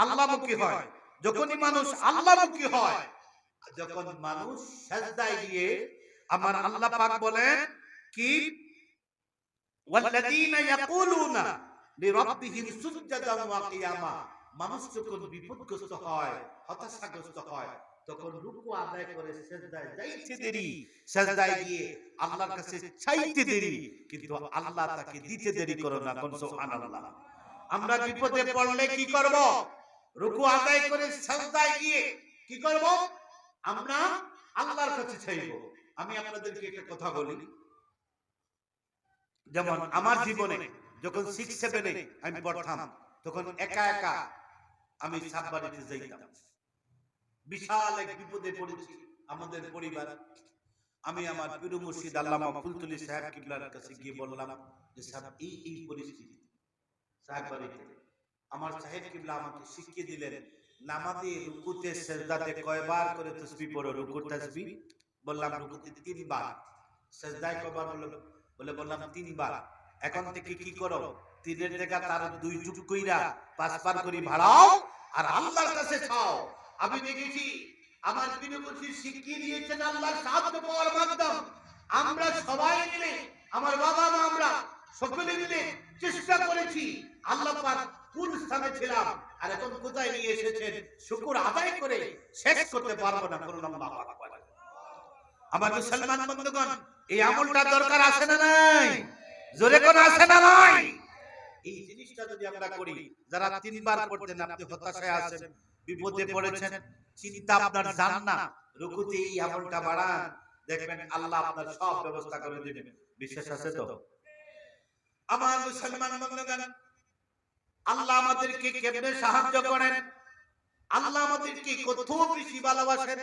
আল্লাহমুখী হয়। যখনই মানুষ আল্লাহমুখী হয়, যখন মানুষ সিজদায় গিয়ে আমার আল্লাহ পাক বলেন কি, ওয়াল্লাযীনা ইয়াকুলুনা লিরাব্বিহিম সুজদান ওয়া কিয়ামা, মানুষ যখন বিপদগ্রস্ত হয়, হতাশাগ্রস্ত হয়, তখন রুকু আদায় করে সিজদায় যাইতে দেরি, সিজদায় গিয়ে আল্লাহর কাছে চাইতে দেরি, কিন্তু আল্লাহ তাকে দিতে দেরি করো না। কোন সুবহানাল্লাহ। আমরা বিপদে পড়লে কি করব? রুকু আদায় করে সিজদায় গিয়ে কি করব? আমরা আল্লাহর কাছে চাইব। আমি আপনাদেরকে একটা কথা বলি, যেমন আমার জীবনে যখন 6-7 আমি পড়তাম, তখন একা একা আমি সাববাড়িতে যাইতাম। বিশাল এক বিপদে পড়েছি আমাদের পরিবার। আমি আমার পীর মুর্শিদ আল্লামা ফুলতলি সাহেব কিবলার কাছে গিয়ে বললাম যে সাহেব, এই পরিস্থিতি সাহেববাড়িতে। আমার সাহেব কিবলা আমাকে শিখিয়ে দিলেন, নামাজে রুকুতে সিজদাতে কয়বার করে তাসবিহ পড়ো? রুকু তাসবিহ বললাম রুকুতে 3 বার, সিজদায় কয়বার বললাম 3 বার। এখন থেকে কি করো? 3 এর জায়গা তার 2 যুগ কইরা 5 বার করে বাড়াও আর আল্লাহর কাছে চাও। আমি দেখেছি আমার পীর মুর্শিদ শিখিয়ে দিয়েছেন আল্লাহর সাহায্য পাওয়ার মাধ্যম। আমরা সবাই মিলে, আমার বাবা মা, আমরা সকলে মিলে চেষ্টা করেছি। আল্লাহ পাক কোন স্থানে ছিলাম আর এখন কোথায় নিয়ে এসেছেন, শুকর আদায় করে শেষ করতে পারবো না। করুন আল্লাহু আকবার। আমার মুসলমান বন্ধুগণ, এই আমলটা দরকার আছে না নাই? জোরে কোন আছে না নাই? এই জিনিসটা যদি আমরা করি, যারা 3 বার পড়তেন, আপনি হতাশায় আছেন, বিপদে পড়েছেন, চিন্তা আপনার জান না, রুকুতে এই আমলটা বাড়ান, দেখবেন আল্লাহ আপনার সব ব্যবস্থা করে দিবেন। বিশ্বাস আছে তো? আমার মুসলমান বন্ধুগণ, আল্লাহ আমাদেরকে কেমনে সাহায্য করেন, আল্লাহ আমাদেরকে কত বেশি ভালোবাসেন।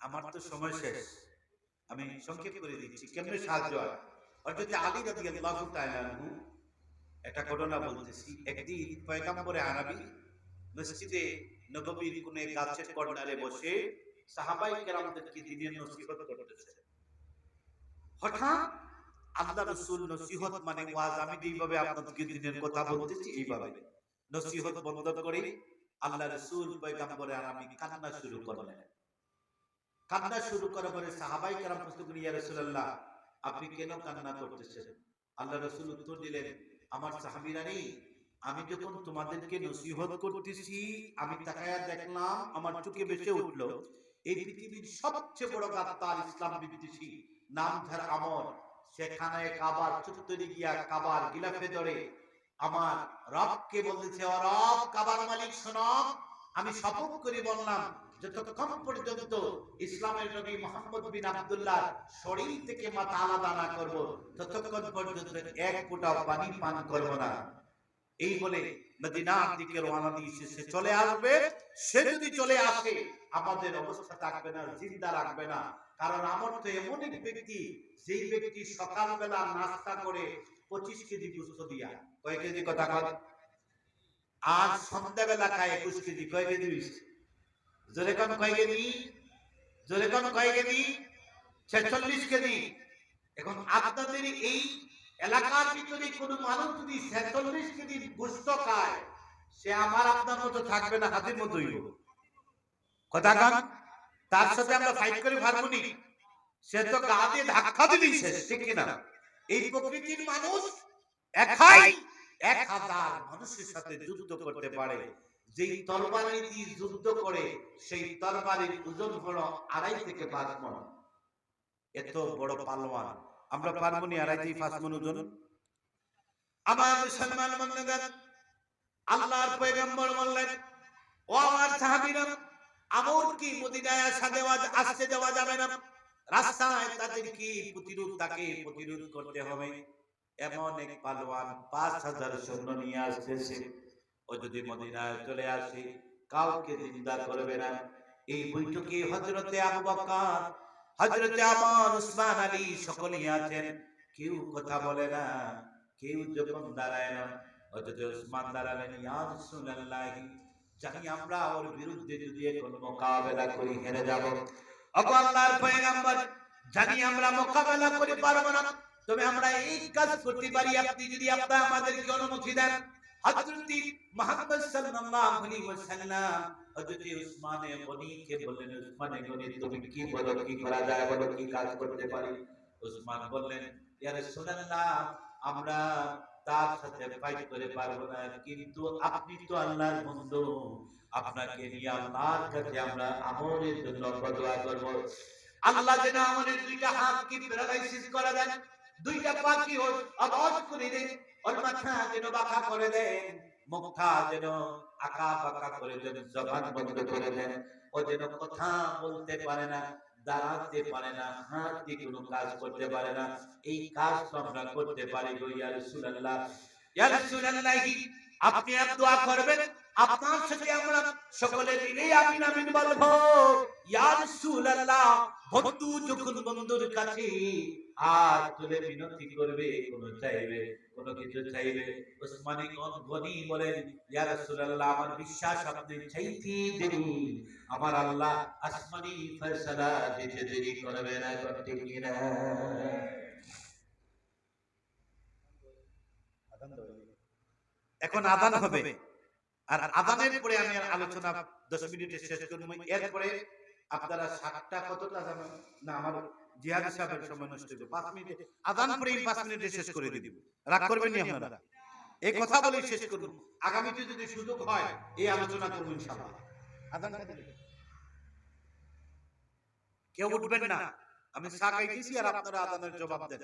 আমার তো সময় শেষ, আমি সংক্ষেপ করে দিচ্ছি কেমনে সাহায্য হয়। হযরত আলী রাদিয়াল্লাহু তাআলা আনহু একটা ঘটনা বলতেছি। একদিন পয়গম্বরে আরবী মসজিদে নববীর কোণে গাছের কর্নারে বসে সাহাবায়ে কেরামদেরকে দ্বীনের নসিহত করতেছে। হঠাৎ আল্লাহ রাসূল নসিহত মানে ওয়াজ, আমি যেভাবে আপনাদেরকে দ্বীনের কথা বলতেছি এইভাবে নসিহত বন্ধ করে আল্লাহ রাসূল পয়গম্বরে আরবী কান্না শুরু করলেন। কান্না শুরু করার পরে সাহাবায়ে কেরাম প্রশ্ন করলেন, ইয়া রাসূলুল্লাহ, আপনি কেন কান্না করতেছেন? আল্লাহ রাসূল উত্তর দিলেন, আমার সাহাবীরা রে, আমি যখন তোমাদেরকে নসিহত করতেছি, আমি তাকায়া দেখলাম, আমার চোখে ভেসে উঠল এই পৃথিবীর সবচেয়ে বড় গাদ্দার ইসলাম বিদ্বেষী নামধার আমর, সেখানে কাবার চত্বরে গিয়া কাবার গিলাফে ধরে আমার রবকে বলতেছে, ও রব, কাবার মালিক শোনো, আমি শপথ করে বললাম যতক্ষণ পর্যন্ত ইসলামের নবী মুহাম্মদ বিন আব্দুল্লাহ শরীর থেকে মাথা আলাদা না করব, ততক্ষণ পর্যন্ত এক ফোঁটা পানি পান করব না। এই বলে মদিনার দিকে রওনা দিয়েছে। সে চলে আসবে, সে যদি চলে আসে আমাদের অবস্থা থাকবে না, জিন্দা রাখবে না। কারণ আমার তো এমন এক ব্যক্তি, যেই ব্যক্তি সকালবেলা নাস্তা করে 25 কেজি গোশত দিয়া, কয় কেজি কথা কয়, আর সন্ধ্যাবেলা খায় 21 কেজি, কয় কেজি হইছে? জোরে কোন কয় কেজি? জোরে কোন কয় কেজি? 46 কেজি। এখন আপনাদের এই এলাকার ভিতরে কোন মানুষ যদি 46 কেজি গোশত খায়, সে আমার আপনার মতো থাকবে না, হাতের মতো হইব। কথা কান, তার সাথে আমরা ফাইট করে পারবো নি? সে তো গা দিয়ে ধাক্কা দিলেই শেষ, ঠিক কিনা? এই প্রকৃতির মানুষ একাই 1000 মানুষের সাথে যুদ্ধ করতে পারে। যেই তরবারি দিয়ে যুদ্ধ করে, সেই তরবারির ওজন হলো 2.5 থেকে 5 মণ। এত বড় পালোয়ান, আমরা পারবো নি 2.5 থেকে 5 মণ ওজন? আমার মুসলমান বন্ধুগণ, আল্লাহর পয়গম্বর বললেন, ও আমার সাহাবীরা, আমর কি মদিনায় আসতে দেওয়া যাবে না, রাস্তায় তাদের কি তাকে প্রতিরোধ করতে হবে। এমন এক পালোয়ান 5000 সৈন্য নিয়ে আসতেছে, ও যদি মদিনায় চলে আসে কাউকে জিন্দা করবে না। এই বৈঠকে হযরতে আবু বকর, হযরতে ওমর, উসমান, আলী সকলেই আছেন। কেউ কথা বলে না, কেউ যখন দাঁড়ায় না। হযরতে উসমান দাঁড়ালেন, ইয়া রাসূলুল্লাহ, জানি আমরা ওর বিরুদ্ধে যদি এখন মোকাবেলা করি হেরে যাব। ওগো আল্লাহর পয়গম্বর, জানি আমরা মোকাবেলা করে পারবো না, তবে আমরা এই কাজ করতে পারি, আপনি যদি আমাদেরকে অনুমতি দেন। হযরত মুহাম্মদ সাল্লাল্লাহু আলাইহি ওয়াসাল্লাম হযরত উসমানে গনিকে বললেন, উসমানে গনি, তুমি কি বলো, কি করা যায় বলো, কি কাজ করতে পারি? উসমান বললেন, ইয়া রাসূলুল্লাহ, আমরা তার সাথে ফাইট করে পারবো না, কিন্তু আপনি তো আল্লাহর বন্ধু, আপনাকে নিয়ে আল্লাহর কাছে আমরা আমরের জন্য দোয়া করব। আল্লাহ যেন আমাদের দুইটা হাতকে প্যারালাইসিস করে দেন, দুইটা পাখি আওয়াজ করে দেন, ওর মাথা যেন বাঁকা করে দেন, মুখটা যেন আঁকা বাঁকা করে দেন, জবান বন্ধ করে দেন, ও যেন কথা বলতে পারে না, দাঁড়াতে পারে না, হাত দিয়ে কোনো কাজ করতে পারে না। এই কাজ তো আমরা করতে পারি গো ইয়া রাসূলুল্লাহ। ইয়া রাসূলুল্লাহ, আপনি আর দোয়া করবেন, আপনার সাথে আমরা সকলে মিলে আমিন আমিন বলবো। ইয়া রাসূলুল্লাহ, বন্ধু যখন বন্ধুর কাছে আর তুলে বিনতি করবে, কোনো কিছু চাইবে, উসমানে গনি বলেন, ইয়া রাসূলুল্লাহ, আমার বিশ্বাস আপনি চাইতে দেরি, আমার আল্লাহ আসমানি ফয়সালা দিতে দেরি করবে না, ঠিক কিনা? এখন আযান হবে, আর আযানের পরে আমি আলোচনা 10 মিনিটে শেষ করব। এরপরে আপনারা 7টা কতটা জানেন না, আমার জিহাদ সাহেবের সময় নষ্ট হইবে, 5 মিনিটে আযান পরে 5 মিনিটে শেষ করে দিব। রাগ করবেন না আপনারা, এই কথা বলে শেষ করব। আগামীতে যদি সুযোগ হয় এই আলোচনা করব ইনশাআল্লাহ। আযানটা দিন। কেউ উঠবেন না, আমি চা খাইতেছি আর আপনারা আজানের জবাব দেন।